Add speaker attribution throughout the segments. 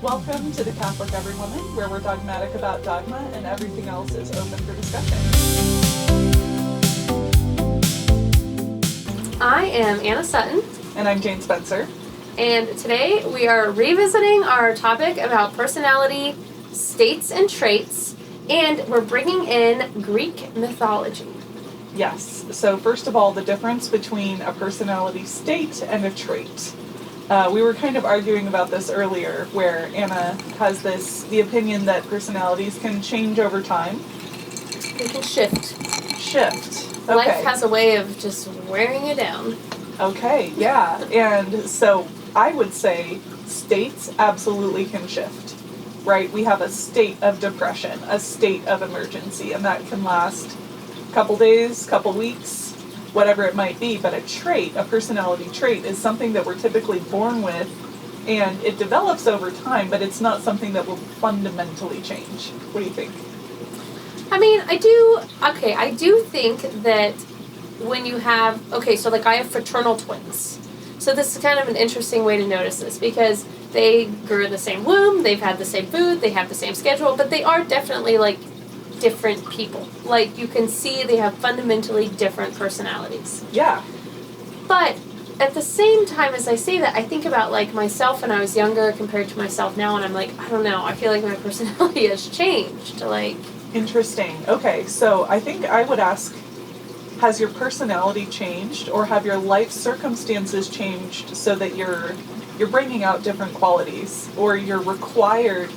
Speaker 1: Welcome to the Catholic Everywoman, where we're dogmatic about dogma and everything else is open for discussion.
Speaker 2: I am Anna Sutton.
Speaker 1: And I'm Jane Spencer.
Speaker 2: And today we are revisiting our topic about personality, states, and traits, and we're bringing in Greek mythology.
Speaker 1: Yes, so first of all, the difference between a personality state and a trait. We were kind of arguing about this earlier, where Anna has the opinion that personalities can change over time.
Speaker 2: They can shift.
Speaker 1: Okay.
Speaker 2: Life has a way of just wearing you down.
Speaker 1: Okay, yeah. And so I would say states absolutely can shift, right? We have a state of depression, a state of emergency, and that can last a couple days, couple weeks, whatever it might be. But a trait, a personality trait, is something that we're typically born with, and it develops over time, but it's not something that will fundamentally change. What do you think?
Speaker 2: I mean, I do think that when you have, so I have fraternal twins. So this is kind of an interesting way to notice this, because they grew in the same womb, they've had the same food, they have the same schedule, but they are definitely, different people. You can see they have fundamentally different personalities.
Speaker 1: Yeah.
Speaker 2: But at the same time as I say that, I think about, myself when I was younger compared to myself now, and I'm I don't know, I feel like my personality has changed.
Speaker 1: Interesting. Okay, so I think I would ask, has your personality changed, or have your life circumstances changed so that you're bringing out different qualities, or you're required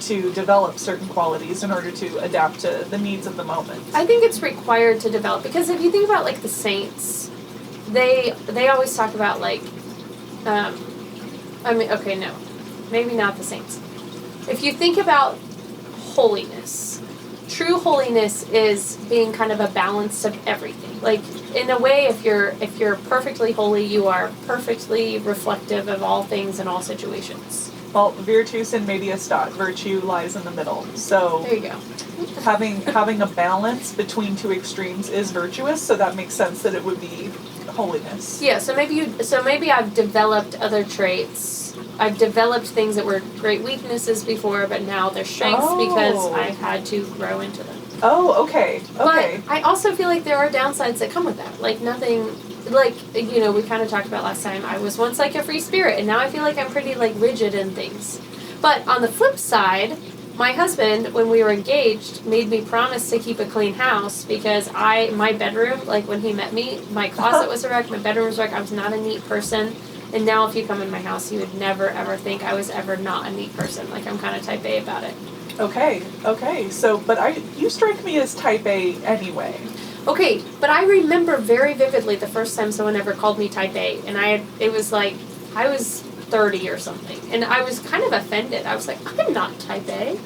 Speaker 1: to develop certain qualities in order to adapt to the needs of the moment?
Speaker 2: I think it's required to develop, because if you think about the saints, they always talk about no, maybe not the saints. If you think about holiness, true holiness is being kind of a balance of everything. In a way, if you're perfectly holy, you are perfectly reflective of all things in all situations.
Speaker 1: Well, virtus in media stat, virtue lies in the middle. So
Speaker 2: there you go.
Speaker 1: having a balance between two extremes is virtuous, so that makes sense that it would be holiness.
Speaker 2: Yeah, so maybe I've developed other traits. I've developed things that were great weaknesses before, but now they're strengths because I had to grow into them.
Speaker 1: Oh, okay.
Speaker 2: But I also feel like there are downsides that come with that. We kind of talked about last time, I was once a free spirit, and now I feel like I'm pretty rigid in things. But on the flip side, my husband, when we were engaged, made me promise to keep a clean house, because my bedroom, when he met me, my closet was a wreck, my bedroom was a wreck, I was not a neat person. And now if you come in my house, you would never ever think I was ever not a neat person. I'm kind of type A about it.
Speaker 1: Okay. So, but you strike me as type A anyway.
Speaker 2: Okay, but I remember very vividly the first time someone ever called me type A, and I was 30 or something, and I was kind of offended. I was I'm not type A.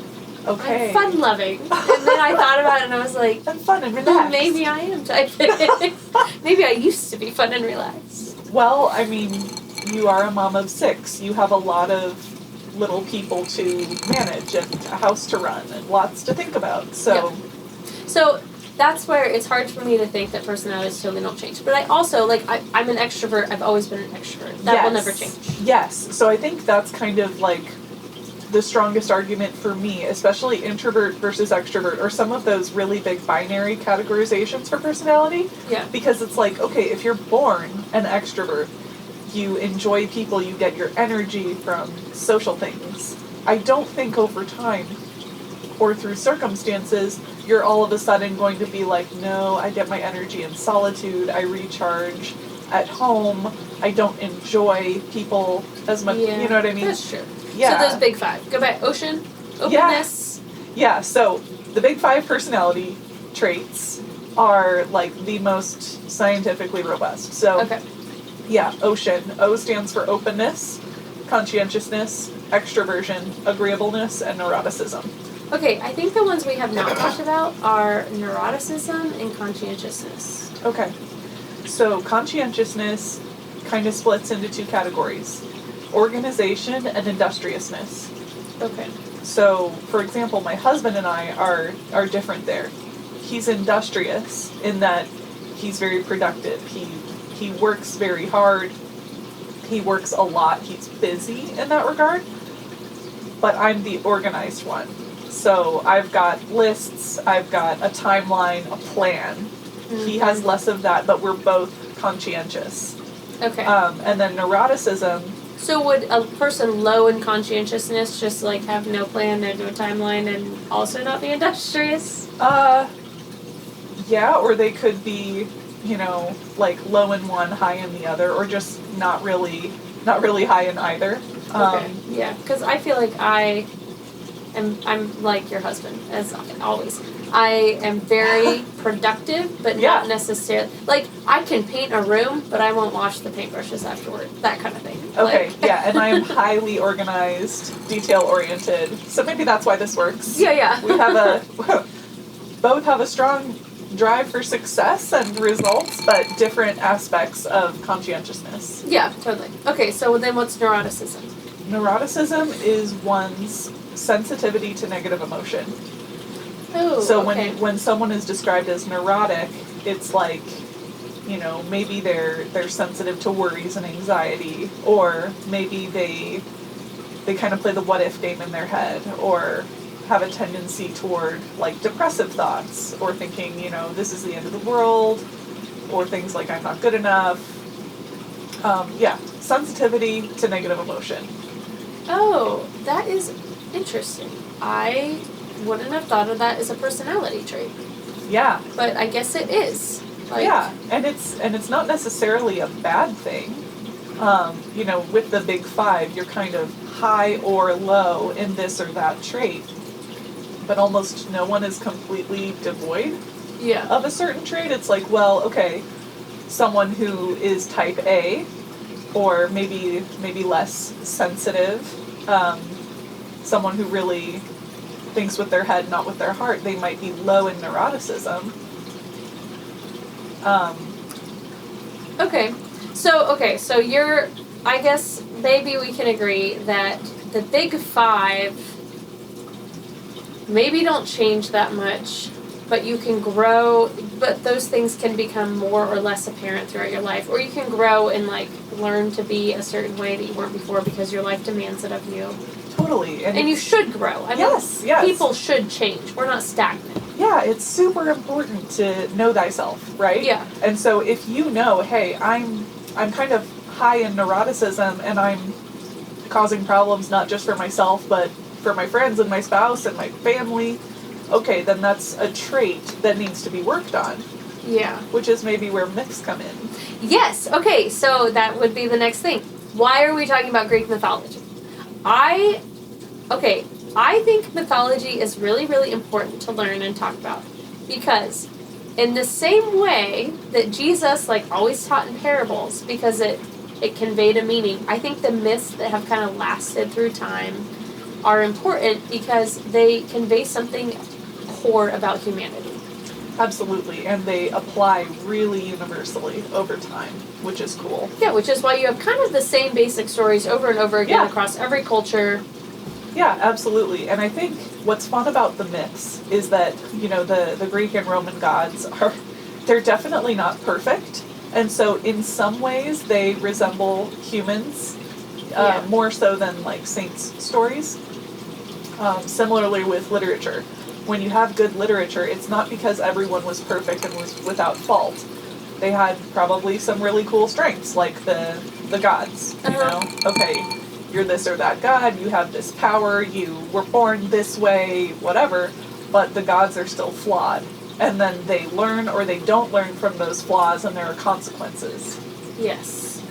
Speaker 1: Okay.
Speaker 2: I'm fun-loving. And then I thought about it, and I was
Speaker 1: I'm fun and relaxed.
Speaker 2: Maybe I am type A. Maybe I used to be fun and relaxed.
Speaker 1: Well, I mean, you are a mom of 6. You have a lot of little people to manage and a house to run and lots to think about. So,
Speaker 2: yeah. So that's where it's hard for me to think that personalities totally don't change. But I also, I'm an extrovert. I've always been an extrovert. That will never change.
Speaker 1: Yes. So I think that's kind of the strongest argument for me, especially introvert versus extrovert, or some of those really big binary categorizations for personality.
Speaker 2: Yeah.
Speaker 1: Because it's okay, if you're born an extrovert, you enjoy people, you get your energy from social things. I don't think over time or through circumstances you're all of a sudden going to be no, I get my energy in solitude, I recharge at home, I don't enjoy people as much.
Speaker 2: Yeah,
Speaker 1: you know what I mean?
Speaker 2: That's true.
Speaker 1: Yeah.
Speaker 2: So those big 5. Go back. Ocean, openness.
Speaker 1: Yeah, so the big 5 personality traits are the most scientifically robust. So
Speaker 2: Okay.
Speaker 1: Yeah, ocean. O stands for openness, conscientiousness, extroversion, agreeableness, and neuroticism.
Speaker 2: Okay, I think the ones we have not talked about are neuroticism and conscientiousness.
Speaker 1: Okay. So conscientiousness kind of splits into 2 categories: organization and industriousness.
Speaker 2: Okay.
Speaker 1: So, for example, my husband and I are different there. He's industrious in that he's very productive. He works very hard. He works a lot. He's busy in that regard. but I'm the organized one. So I've got lists, I've got a timeline, a plan. Mm-hmm. He has less of that, but we're both conscientious.
Speaker 2: Okay.
Speaker 1: And then neuroticism.
Speaker 2: So would a person low in conscientiousness just like have no plan, no timeline, and also not be industrious?
Speaker 1: Yeah, or they could be, you know, like low in one, high in the other, or just not really high in either.
Speaker 2: Okay. Yeah, because I feel like I'm like your husband, as always. I am very productive, but not necessarily. Like, I can paint a room, but I won't wash the paintbrushes afterward. That kind of thing.
Speaker 1: Okay, yeah, and I am highly organized, detail-oriented, so maybe that's why this works.
Speaker 2: Yeah.
Speaker 1: We have both have a strong drive for success and results, but different aspects of conscientiousness.
Speaker 2: Yeah, totally. Okay, so then what's neuroticism?
Speaker 1: Neuroticism is one's sensitivity to negative emotion.
Speaker 2: Oh,
Speaker 1: so
Speaker 2: okay.
Speaker 1: when someone is described as neurotic, it's like, you know, maybe they're sensitive to worries and anxiety, or maybe they kind of play the what if game in their head, or have a tendency toward like depressive thoughts, or thinking, you know, this is the end of the world, or things like I'm not good enough. Sensitivity to negative emotion.
Speaker 2: Oh, that is interesting. I wouldn't have thought of that as a personality trait.
Speaker 1: Yeah.
Speaker 2: But I guess it is. Like,
Speaker 1: yeah, and it's not necessarily a bad thing. You know, with the big five, you're kind of high or low in this or that trait, but almost no one is completely devoid of a certain trait. It's like, well, okay, someone who is type A, or maybe less sensitive, someone who really thinks with their head, not with their heart, they might be low in neuroticism.
Speaker 2: So you're, I guess maybe we can agree that the big five maybe don't change that much, but you can grow, but those things can become more or less apparent throughout your life, or you can grow and like learn to be a certain way that you weren't before because your life demands it of you.
Speaker 1: Totally.
Speaker 2: And you should grow. I mean, people should change. We're not stagnant.
Speaker 1: Yeah, it's super important to know thyself, right?
Speaker 2: Yeah.
Speaker 1: And so if you know, hey, I'm kind of high in neuroticism, and I'm causing problems not just for myself, but for my friends and my spouse and my family, okay, then that's a trait that needs to be worked on.
Speaker 2: Yeah.
Speaker 1: Which is maybe where myths come in.
Speaker 2: Yes. Okay, so that would be the next thing. Why are we talking about Greek mythology? I think mythology is really, really important to learn and talk about, because in the same way that Jesus like always taught in parables because it conveyed a meaning, I think the myths that have kind of lasted through time are important because they convey something core about humanity.
Speaker 1: Absolutely, and they apply really universally over time, which is cool.
Speaker 2: Yeah, which is why you have kind of the same basic stories over and over again across every culture.
Speaker 1: Yeah, absolutely. And I think what's fun about the myths is that, you know, the Greek and Roman gods they're definitely not perfect. And so in some ways they resemble humans, more so than like saints' stories. Similarly with literature. When you have good literature, it's not because everyone was perfect and was without fault. They had probably some really cool strengths, like the gods, you know? Okay, you're this or that god, you have this power, you were born this way, whatever, but the gods are still flawed. And then they learn or they don't learn from those flaws, and there are consequences.
Speaker 2: Yes.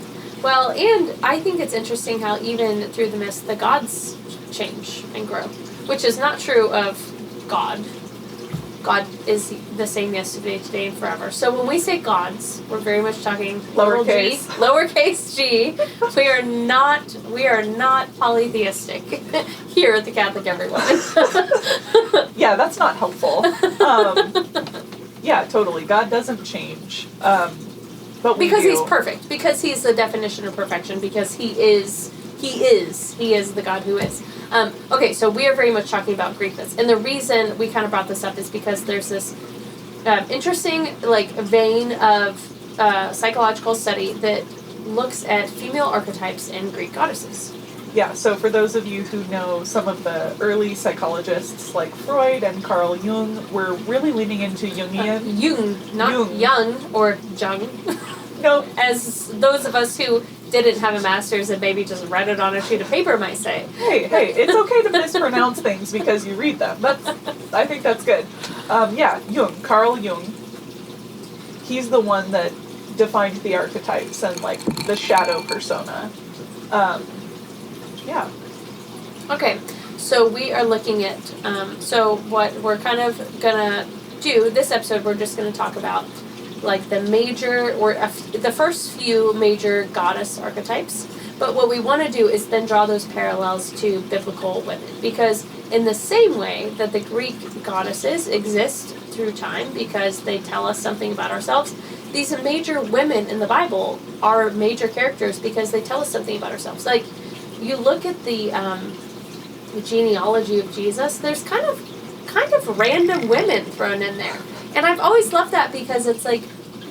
Speaker 2: Well, and I think it's interesting how even through the myths, the gods change and grow, which is not true of God. God is the same yesterday, today, and forever. So when we say gods, we're very much talking lowercase g. We are not polytheistic here at the Catholic Everywoman.
Speaker 1: Yeah, that's not helpful. Yeah, totally. God doesn't change. But
Speaker 2: because he's perfect. Because he's the definition of perfection. Because he is the God who is. Okay, so we are very much talking about Greek myths. And the reason we kind of brought this up is because there's this interesting vein of psychological study that looks at female archetypes in Greek goddesses.
Speaker 1: Yeah, so for those of you who know some of the early psychologists like Freud and Carl Jung were really leaning into Jungian.
Speaker 2: Jung, not
Speaker 1: Jung.
Speaker 2: Young or Jung.
Speaker 1: No,
Speaker 2: As those of us who didn't have a master's and maybe just read it on a sheet of paper might say.
Speaker 1: hey, it's okay to mispronounce things because you read them. I think that's good. Yeah, Jung, Carl Jung. He's the one that defined the archetypes and like the shadow persona. Yeah.
Speaker 2: Okay, so we are looking at, so what we're kind of gonna do, this episode we're just gonna talk about like the major, or the first few major goddess archetypes, but what we want to do is then draw those parallels to biblical women, because in the same way that the Greek goddesses exist through time because they tell us something about ourselves, these major women in the Bible are major characters because they tell us something about ourselves. Like, you look at the genealogy of Jesus, there's kind of random women thrown in there. And I've always loved that because it's like,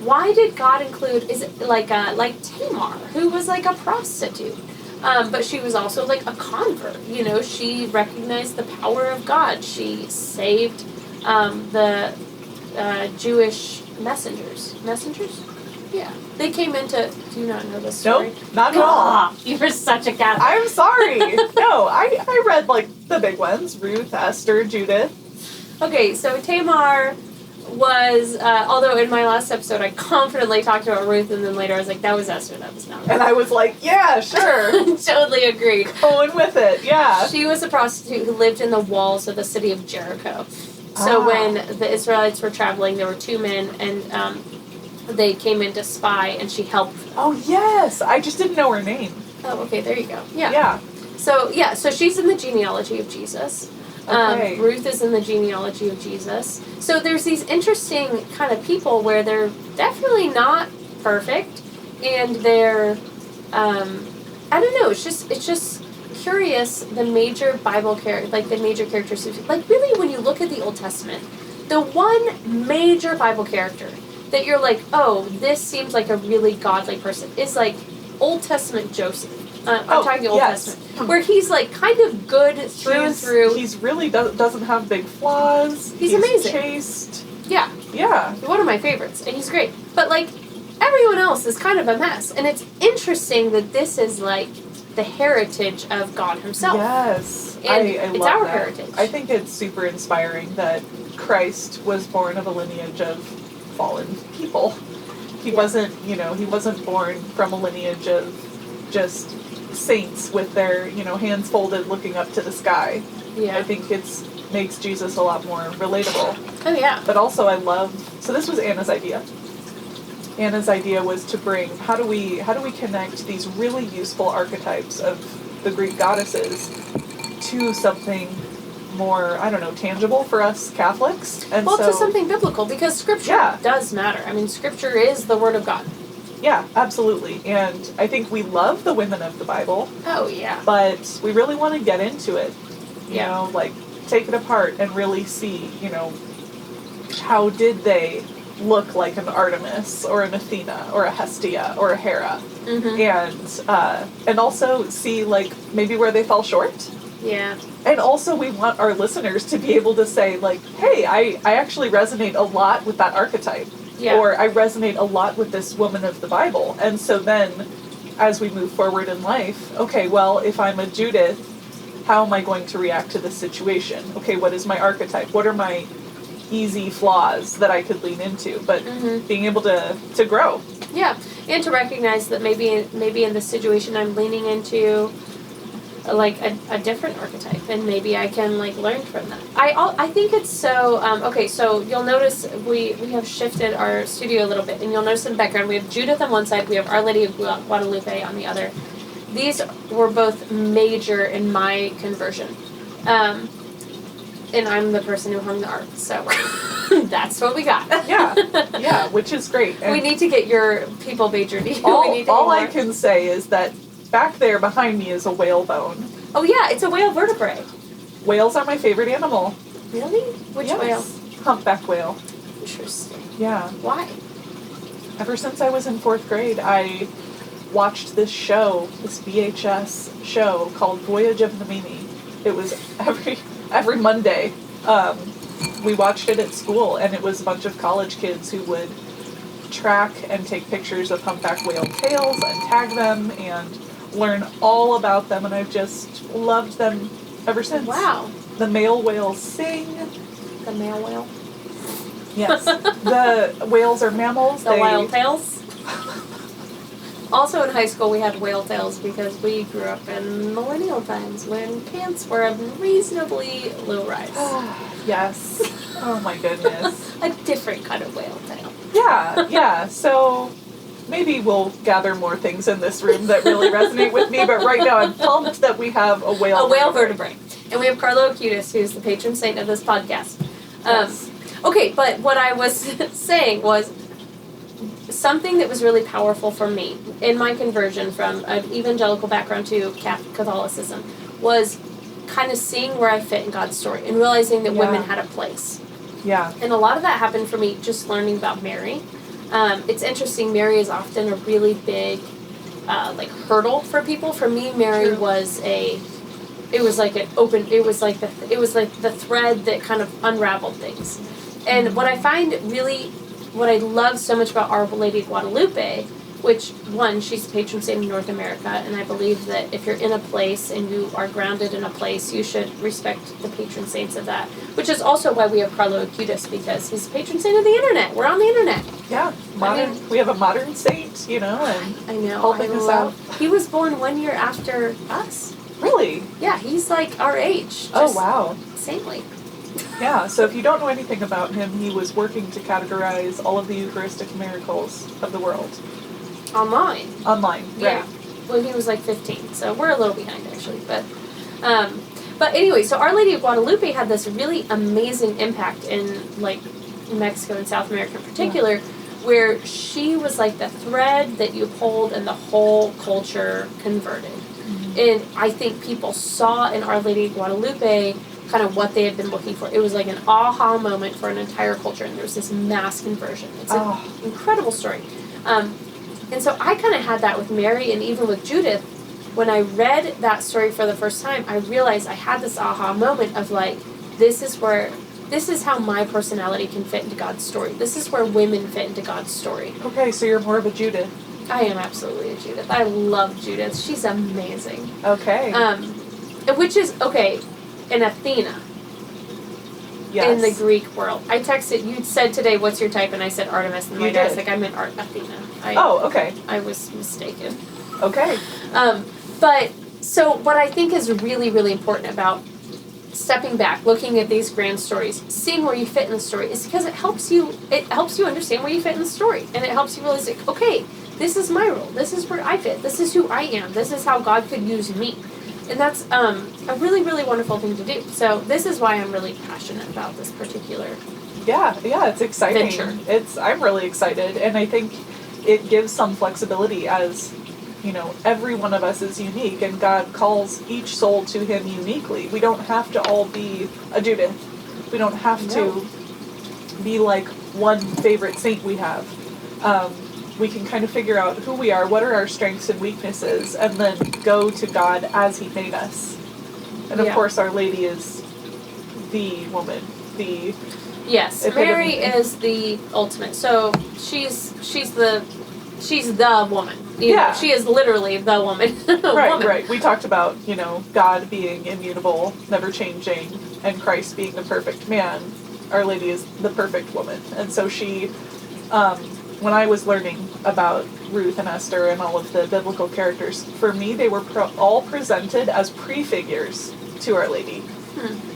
Speaker 2: why did God include, is it like Tamar, who was like a prostitute, but she was also like a convert, you know, she recognized the power of God, she saved the Jewish messengers? Yeah. They came into, do you not know this story?
Speaker 1: Nope, not at all.
Speaker 2: You're such a cat.
Speaker 1: I'm sorry. No, I read like the big ones, Ruth, Esther, Judith.
Speaker 2: Okay, so Tamar was, although in my last episode I confidently talked about Ruth, and then later I was like, that was Esther, that was not Ruth.
Speaker 1: And I was like, yeah, sure.
Speaker 2: Totally agreed.
Speaker 1: Going with it, yeah.
Speaker 2: She was a prostitute who lived in the walls of the city of Jericho. So when the Israelites were traveling, there were two men, and they came in to spy, and she helped them.
Speaker 1: Oh, yes. I just didn't know her name.
Speaker 2: Oh, okay, there you go. Yeah.
Speaker 1: Yeah.
Speaker 2: So she's in the genealogy of Jesus.
Speaker 1: Okay.
Speaker 2: Ruth is in the genealogy of Jesus. So there's these interesting kind of people where they're definitely not perfect, and they're, I don't know, it's just curious, the major Bible character, like the major characters, like really when you look at the Old Testament, the one major Bible character that you're like, oh, this seems like a really godly person, is like Old Testament Joseph. I'm talking Old Testament, where he's like kind of good through and through.
Speaker 1: He's really doesn't have big flaws.
Speaker 2: He's amazing.
Speaker 1: Chaste.
Speaker 2: Yeah.
Speaker 1: Yeah.
Speaker 2: One of my favorites, and he's great. But like everyone else is kind of a mess, and it's interesting that this is like the heritage of God Himself.
Speaker 1: Yes,
Speaker 2: and
Speaker 1: I
Speaker 2: it's
Speaker 1: love
Speaker 2: our
Speaker 1: that.
Speaker 2: heritage.
Speaker 1: I think it's super inspiring that Christ was born of a lineage of fallen people. He wasn't, he wasn't born from a lineage of just saints with their, hands folded looking up to the sky.
Speaker 2: Yeah.
Speaker 1: I think makes Jesus a lot more relatable.
Speaker 2: Oh yeah.
Speaker 1: But also so this was Anna's idea. Anna's idea was to bring, how do we connect these really useful archetypes of the Greek goddesses to something more, tangible for us Catholics? And
Speaker 2: to something biblical, because Scripture does matter. I mean, Scripture is the Word of God.
Speaker 1: Yeah, absolutely. And I think we love the women of the Bible.
Speaker 2: Oh, yeah.
Speaker 1: But we really want to get into it. You
Speaker 2: Yeah.
Speaker 1: know, like, take it apart and really see, how did they look like an Artemis or an Athena or a Hestia or a Hera?
Speaker 2: Mm-hmm.
Speaker 1: And also see, like, maybe where they fell short.
Speaker 2: Yeah.
Speaker 1: And also we want our listeners to be able to say, like, hey, I actually resonate a lot with that archetype.
Speaker 2: Yeah.
Speaker 1: Or I resonate a lot with this woman of the Bible. And so then, as we move forward in life, okay, well, if I'm a Judith, how am I going to react to this situation? Okay, what is my archetype? What are my easy flaws that I could lean into? But being able to grow.
Speaker 2: Yeah, and to recognize that maybe in this situation I'm leaning into like a different archetype, and maybe I can like learn from that. I think it's so okay. So you'll notice we have shifted our studio a little bit, and you'll notice in the background we have Judith on one side, we have Our Lady of Guadalupe on the other. These were both major in my conversion, and I'm the person who hung the art, so that's what we got.
Speaker 1: Yeah, which is great. And
Speaker 2: we need to get your people major.
Speaker 1: All I can say is that back there behind me is a whale bone.
Speaker 2: Oh yeah, it's a whale vertebrae.
Speaker 1: Whales are my favorite animal.
Speaker 2: Really? Which whale?
Speaker 1: Humpback whale.
Speaker 2: Interesting.
Speaker 1: Yeah.
Speaker 2: Why?
Speaker 1: Ever since I was in 4th grade, I watched this show, this VHS show called Voyage of the Mimi. It was every Monday. We watched it at school, and it was a bunch of college kids who would track and take pictures of humpback whale tails and tag them and learn all about them, and I've just loved them ever since.
Speaker 2: Wow.
Speaker 1: The male whales sing.
Speaker 2: The male whale?
Speaker 1: Yes. The whales are mammals.
Speaker 2: The wild tails? Also in high school we had whale tails because we grew up in millennial times when pants were a reasonably low rise.
Speaker 1: Yes. Oh my goodness.
Speaker 2: A different kind of whale tail.
Speaker 1: Yeah. So maybe we'll gather more things in this room that really resonate with me, but right now I'm pumped that we have a whale.
Speaker 2: A whale vertebrae. And we have Carlo Acutis, who's the patron saint of this podcast.
Speaker 1: Yes.
Speaker 2: Okay, but what I was saying was something that was really powerful for me in my conversion from an evangelical background to Catholicism was kind of seeing where I fit in God's story and realizing that women had a place.
Speaker 1: Yeah.
Speaker 2: And a lot of that happened for me just learning about Mary. It's interesting, Mary is often a really big hurdle for people. For me, Mary was like the thread that kind of unraveled things. And what I find really, what I love so much about Our Lady of Guadalupe, which, one, she's the patron saint of North America, and I believe that if you're in a place and you are grounded in a place, you should respect the patron saints of that, which is also why we have Carlo Acutis, because he's the patron saint of the internet. We're on the internet.
Speaker 1: Yeah, we have a modern saint, and
Speaker 2: I know,
Speaker 1: helping us out.
Speaker 2: He was born 1 year after us.
Speaker 1: Really?
Speaker 2: Yeah, he's like our age.
Speaker 1: Oh, wow.
Speaker 2: Saintly.
Speaker 1: Yeah, so if you don't know anything about him, he was working to categorize all of the Eucharistic miracles of the world.
Speaker 2: Online,
Speaker 1: right.
Speaker 2: Yeah, when he was like 15, so we're a little behind actually, but anyway, so Our Lady of Guadalupe had this really amazing impact in like Mexico and South America in particular, where she was like the thread that you pulled and the whole culture converted. Mm-hmm. And I think people saw in Our Lady of Guadalupe kind of what they had been looking for. It was like an aha moment for an entire culture, and there was this mass conversion. It's an incredible story. And so I kind of had that with Mary and even with Judith. When I read that story for the first time, I realized I had this aha moment of like, this is how my personality can fit into God's story. This is where women fit into God's story.
Speaker 1: Okay, so you're more of a Judith.
Speaker 2: I am absolutely a Judith. I love Judith. She's amazing.
Speaker 1: Okay.
Speaker 2: Which is, okay, an Athena. Yes. In the Greek world. I texted, you said today, what's your type? And I said Artemis. And my dad was like, I meant Athena.
Speaker 1: Okay.
Speaker 2: I was mistaken.
Speaker 1: Okay.
Speaker 2: But, so what I think is really, really important about stepping back, looking at these grand stories, seeing where you fit in the story, is because it helps you understand where you fit in the story. And it helps you realize, like, okay, this is my role. This is where I fit. This is who I am. This is how God could use me. And that's a really, really wonderful thing to do. So this is why I'm really passionate about this particular
Speaker 1: it's exciting.
Speaker 2: venture.
Speaker 1: I'm really excited, and I think it gives some flexibility as, every one of us is unique, and God calls each soul to Him uniquely. We don't have to all be a Judith. We don't have to be like one favorite saint we have. We can kind of figure out who we are, what are our strengths and weaknesses, and then go to God as He made us. And of course, Our Lady is the woman,
Speaker 2: Yes, Mary is the ultimate. So she's the woman. She is literally the woman.
Speaker 1: Right. We talked about, God being immutable, never changing, and Christ being the perfect man. Our Lady is the perfect woman. And so she, when I was learning about Ruth and Esther and all of the biblical characters, for me they were all presented as prefigures to Our Lady.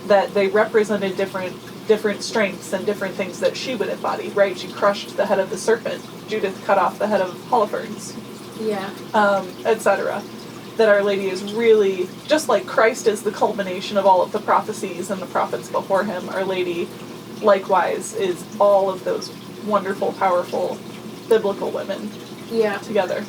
Speaker 1: That they represented different strengths and different things that she would embody, right? She crushed the head of the serpent. Judith cut off the head of Holofernes.
Speaker 2: Yeah.
Speaker 1: Etc. That Our Lady is really, just like Christ is the culmination of all of the prophecies and the prophets before Him, Our Lady, likewise, is all of those wonderful, powerful, biblical women together.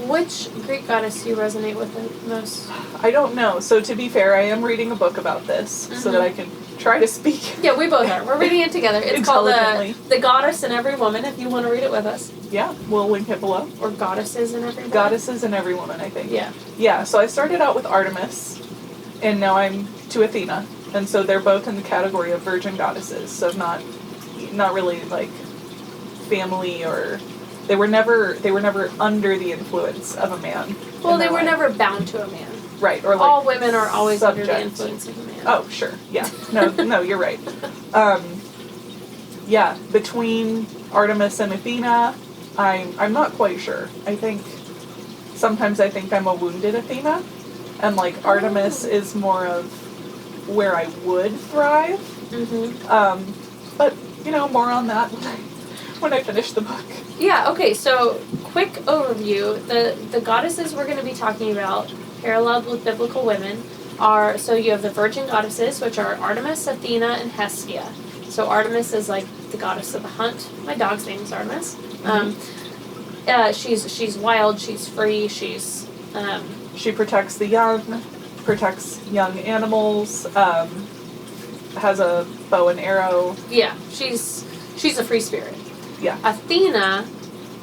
Speaker 2: Which Greek goddess do you resonate with the most?
Speaker 1: I don't know. So to be fair, I am reading a book about this so that I can try to speak.
Speaker 2: Yeah, we both are. We're reading it together. It's called The Goddess in Every Woman, if you want to read it with us.
Speaker 1: Yeah, we'll link it below.
Speaker 2: Or Goddesses and Everywoman?
Speaker 1: Goddesses and Everywoman, I think.
Speaker 2: Yeah.
Speaker 1: Yeah, so I started out with Artemis, and now I'm to Athena. And so they're both in the category of virgin goddesses, so not really like family, or they were never under the influence of a man.
Speaker 2: Well, they were never bound to a man.
Speaker 1: Right, or like
Speaker 2: all women are always
Speaker 1: subject.
Speaker 2: under the influence of a man.
Speaker 1: Oh, sure. Yeah. No, you're right. Yeah, between Artemis and Athena, I'm not quite sure. Sometimes I think I'm a wounded Athena, and like Artemis is more of where I would thrive. Mm-hmm. But more on that when I finish the book.
Speaker 2: Yeah. Okay. So, quick overview: the goddesses we're going to be talking about, paralleled with biblical women, are so you have the virgin goddesses, which are Artemis, Athena, and Hestia. So Artemis is like the goddess of the hunt. My dog's name is Artemis. Mm-hmm. She's wild. She's free. She's
Speaker 1: she protects the young, protects young animals. Has a bow and arrow.
Speaker 2: Yeah, she's a free spirit.
Speaker 1: Yeah.
Speaker 2: Athena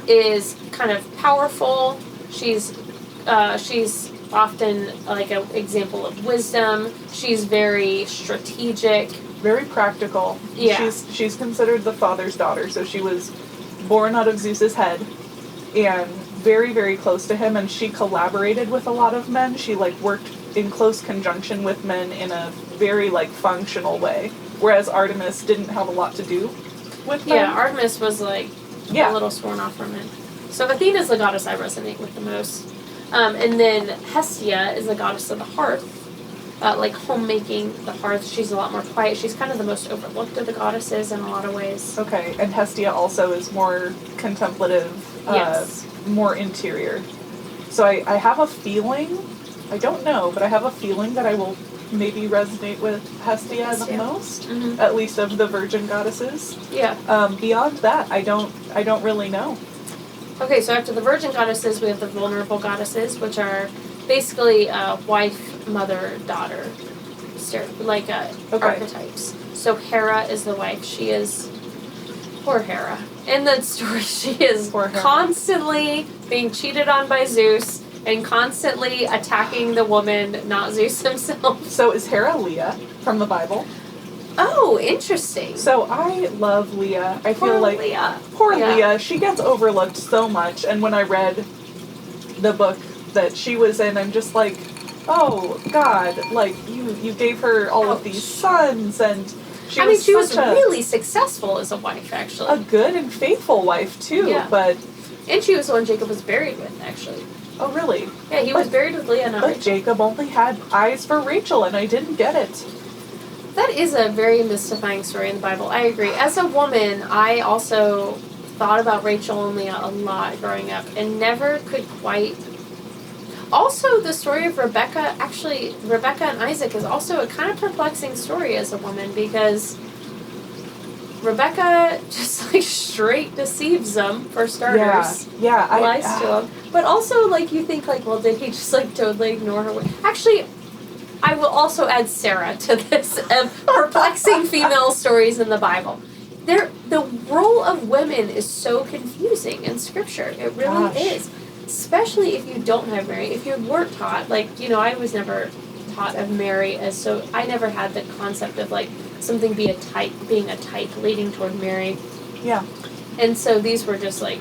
Speaker 2: is kind of powerful. She's often like an example of wisdom. She's very strategic.
Speaker 1: Very practical.
Speaker 2: Yeah.
Speaker 1: She's considered the father's daughter, so she was born out of Zeus's head and very, very close to him, and she collaborated with a lot of men. She like worked in close conjunction with men in a very like functional way, whereas Artemis didn't have a lot to do with men.
Speaker 2: Yeah, Artemis was like a little sworn off from it. So Athena's the goddess I resonate with the most. And then Hestia is the goddess of the hearth. Like homemaking, the hearth. She's a lot more quiet. She's kind of the most overlooked of the goddesses in a lot of ways.
Speaker 1: Okay, and Hestia also is more contemplative,
Speaker 2: yes.
Speaker 1: More interior. So I have a feeling, I don't know, but I have a feeling that I will maybe resonate with Hestia the most, mm-hmm. at least of the virgin goddesses.
Speaker 2: Yeah.
Speaker 1: Beyond that, I don't really know.
Speaker 2: Okay, so after the virgin goddesses, we have the vulnerable goddesses, which are basically wife, mother, daughter, archetypes. So Hera is the wife. She is poor Hera. In the story, she is constantly being cheated on by Zeus and constantly attacking the woman, not Zeus himself.
Speaker 1: So is Hera Leah from the Bible?
Speaker 2: Oh, interesting.
Speaker 1: So I love Leah. I feel like poor
Speaker 2: Yeah.
Speaker 1: Leah. She gets overlooked so much, and when I read the book that she was in, I'm just like, oh God, like you gave her all of these sons, and she was
Speaker 2: really successful as a wife, actually.
Speaker 1: A good and faithful wife too.
Speaker 2: Yeah. And she was the one Jacob was buried with, actually.
Speaker 1: Oh really?
Speaker 2: Yeah, he was buried with Leah, not
Speaker 1: But
Speaker 2: Rachel.
Speaker 1: Jacob only had eyes for Rachel, and I didn't get it.
Speaker 2: That is a very mystifying story in the Bible. I agree. As a woman, I also thought about Rachel and Leah a lot growing up and never could quite... Also, the story of Rebecca and Isaac is also a kind of perplexing story as a woman, because Rebecca just like straight deceives them, for starters.
Speaker 1: Yeah.
Speaker 2: Lies to them. But also, like, you think, like, well, did he just like totally ignore her? Actually, I will also add Sarah to this of perplexing female stories in the Bible. The role of women is so confusing in Scripture. It really is. Especially if you don't have Mary. If you weren't taught, like, I was never taught of Mary, so I never had the concept of, like, something being a type leading toward Mary.
Speaker 1: Yeah.
Speaker 2: And so these were just like,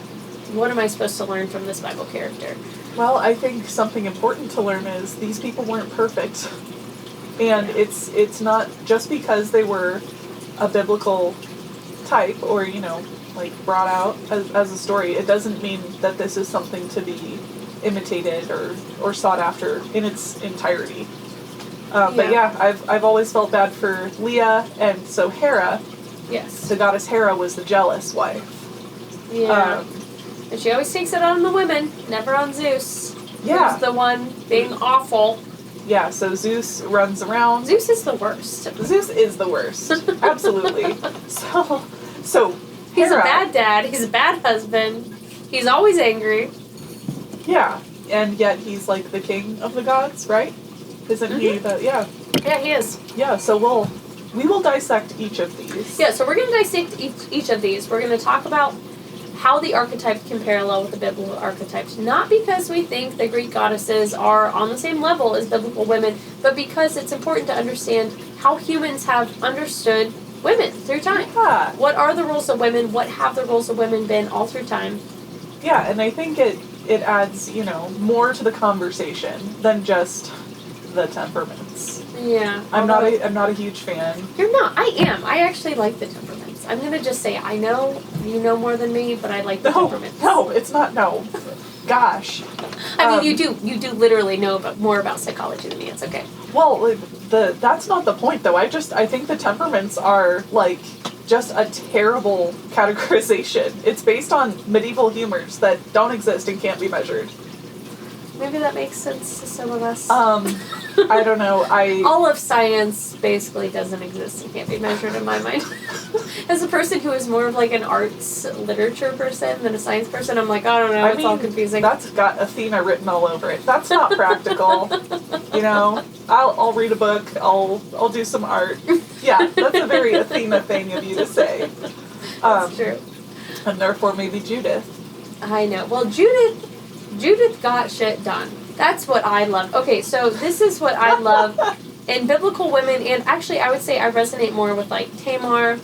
Speaker 2: what am I supposed to learn from this Bible character?
Speaker 1: Well, I think something important to learn is these people weren't perfect. And it's not just because they were a biblical type or, like brought out as a story, it doesn't mean that this is something to be imitated or sought after in its entirety. But yeah, I've always felt bad for Leah, and so Hera,
Speaker 2: yes,
Speaker 1: the goddess Hera, was the jealous wife.
Speaker 2: Yeah. And she always takes it on the women, never on Zeus.
Speaker 1: Yeah.
Speaker 2: Who's the one being awful.
Speaker 1: Yeah, so Zeus runs around.
Speaker 2: Zeus is the worst.
Speaker 1: Zeus is the worst. Absolutely. So
Speaker 2: he's
Speaker 1: Hera,
Speaker 2: a bad dad, he's a bad husband, he's always angry.
Speaker 1: Yeah, and yet he's like the king of the gods, right? Isn't he the, yeah.
Speaker 2: Yeah, he is.
Speaker 1: Yeah, so we will dissect each of these.
Speaker 2: Yeah, so we're going to dissect each of these. We're going to talk about how the archetype can parallel with the biblical archetypes. Not because we think the Greek goddesses are on the same level as biblical women, but because it's important to understand how humans have understood women through time.
Speaker 1: Yeah.
Speaker 2: What are the roles of women? What have the roles of women been all through time?
Speaker 1: Yeah, and I think it adds, more to the conversation than just the temperaments.
Speaker 2: Yeah.
Speaker 1: I'm not a huge fan.
Speaker 2: You're not. I am. I actually like the temperaments. I'm going to just say, I know you know more than me, but I like the temperaments.
Speaker 1: No, it's not, no. Gosh.
Speaker 2: I mean, you do literally know more about psychology than me. It's okay.
Speaker 1: Well, that's not the point, though. I think the temperaments are, just a terrible categorization. It's based on medieval humors that don't exist and can't be measured.
Speaker 2: Maybe that makes sense to some of us.
Speaker 1: I don't know.
Speaker 2: All of science basically doesn't exist and can't be measured in my mind. As a person who is more of an arts literature person than a science person, I'm like, I don't know, it's all confusing.
Speaker 1: That's got Athena written all over it. That's not practical. I'll read a book, I'll do some art. Yeah, that's a very Athena thing of you to say.
Speaker 2: That's true.
Speaker 1: And therefore maybe Judith.
Speaker 2: I know. Well, Judith got shit done. That's what I love. Okay, so this is what I love in biblical women, and actually I would say I resonate more with Tamar,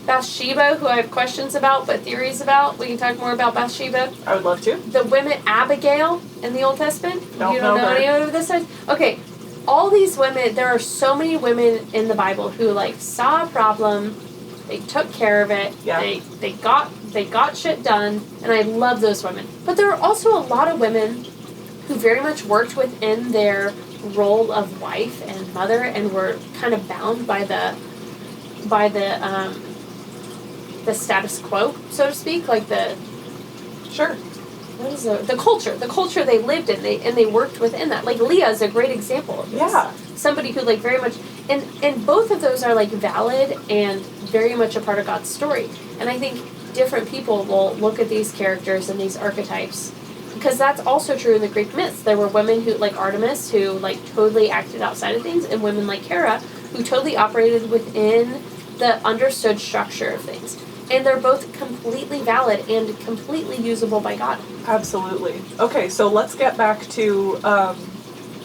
Speaker 2: Bathsheba, who I have questions about but theories about. We can talk more about Bathsheba.
Speaker 1: I would love to.
Speaker 2: The women, Abigail in the Old Testament. You don't know any of this? Okay, all these women, there are so many women in the Bible who saw a problem, they took care of it,
Speaker 1: yeah.
Speaker 2: they got shit done, and I love those women. But there are also a lot of women who very much worked within their role of wife and mother and were kind of bound by the status quo, so to speak,
Speaker 1: Sure.
Speaker 2: What is the culture they lived in, they worked within that. Leah is a great example of this.
Speaker 1: Yeah.
Speaker 2: Somebody who very much, and both of those are valid and very much a part of God's story. And I think different people will look at these characters and these archetypes, because that's also true in the Greek myths. There were women who, Artemis, who totally acted outside of things, and women like Hera, who totally operated within the understood structure of things. And they're both completely valid and completely usable by God.
Speaker 1: Absolutely. Okay, so let's get back to,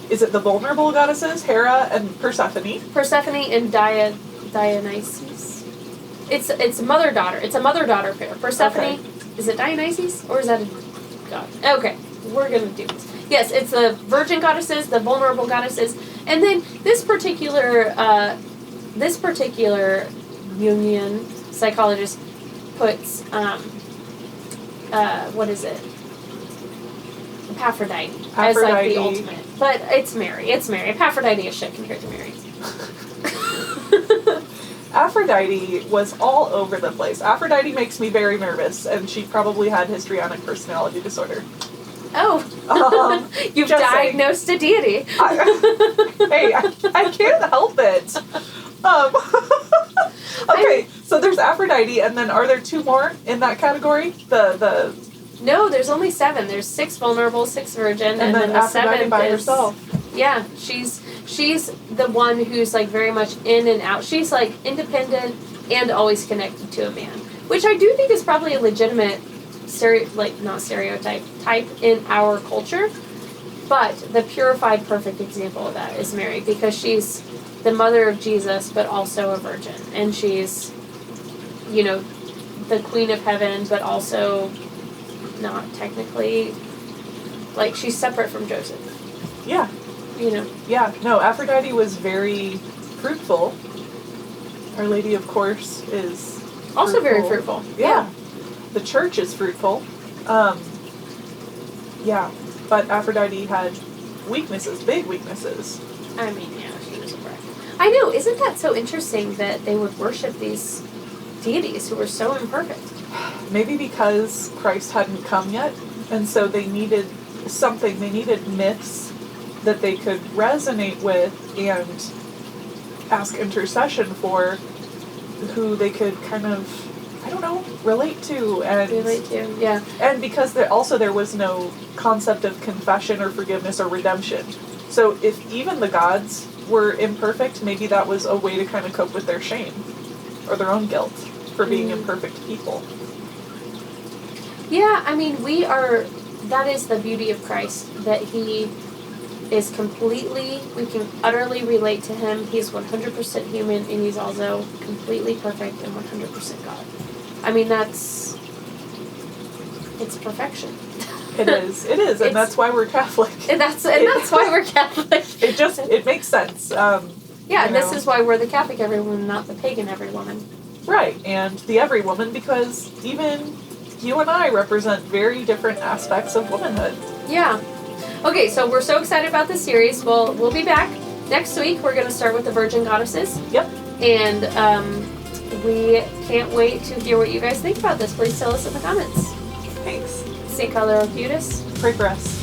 Speaker 1: is it the vulnerable goddesses, Hera and Persephone?
Speaker 2: Persephone and Dionysus. It's mother-daughter. It's a mother-daughter pair. Persephone, okay. Is it Dionysus, or is that a god? Okay, we're going to do this. Yes, it's the virgin goddesses, the vulnerable goddesses, and then this particular Jungian psychologist puts, what is it? Aphrodite as the ultimate. But it's Mary. Aphrodite is shit compared to Mary.
Speaker 1: Aphrodite was all over the place. Aphrodite makes me very nervous, and she probably had histrionic personality disorder.
Speaker 2: Oh. You've diagnosed a deity.
Speaker 1: I can't help it. Okay, so there's Aphrodite, and then are there two more in that category?
Speaker 2: No, there's only 7. There's 6 vulnerable, 6 virgin, and then the
Speaker 1: Aphrodite
Speaker 2: 7th
Speaker 1: by
Speaker 2: is
Speaker 1: herself.
Speaker 2: Yeah, she's the one who's very much in and out. She's independent and always connected to a man, which I do think is probably a legitimate type in our culture. But the purified, perfect example of that is Mary, because she's the mother of Jesus, but also a virgin, and she's, the queen of heaven, but also not technically, she's separate from Joseph.
Speaker 1: Yeah. Yeah, no, Aphrodite was very fruitful. Our Lady, of course, is
Speaker 2: also very fruitful.
Speaker 1: Yeah. The church is fruitful. Yeah, but Aphrodite had weaknesses, big weaknesses.
Speaker 2: I mean, yeah, she was a brat. I know, isn't that so interesting that they would worship these deities who were so imperfect?
Speaker 1: Maybe because Christ hadn't come yet, and so they needed something, they needed myths that they could resonate with and ask intercession for, who they could kind of, relate to.
Speaker 2: Yeah.
Speaker 1: And because there was no concept of confession or forgiveness or redemption. So if even the gods were imperfect, maybe that was a way to kind of cope with their shame or their own guilt for being imperfect people.
Speaker 2: Yeah, I mean, that is the beauty of Christ, that he is we can utterly relate to him. He's 100% human, and he's also completely perfect and 100% God. I mean, it's perfection.
Speaker 1: It is, and that's why we're Catholic.
Speaker 2: And that's why we're Catholic.
Speaker 1: It makes sense.
Speaker 2: Yeah, and this is why we're the Catholic Everywoman, not the pagan Everywoman.
Speaker 1: Right, and the Everywoman, because even you and I represent very different aspects of womanhood.
Speaker 2: Yeah. Okay, so we're so excited about this series. We'll be back next week. We're going to start with the Virgin Goddesses.
Speaker 1: Yep.
Speaker 2: And we can't wait to hear what you guys think about this. Please tell us in the comments.
Speaker 1: Thanks.
Speaker 2: St. Carlo Cutis.
Speaker 1: Pray for us.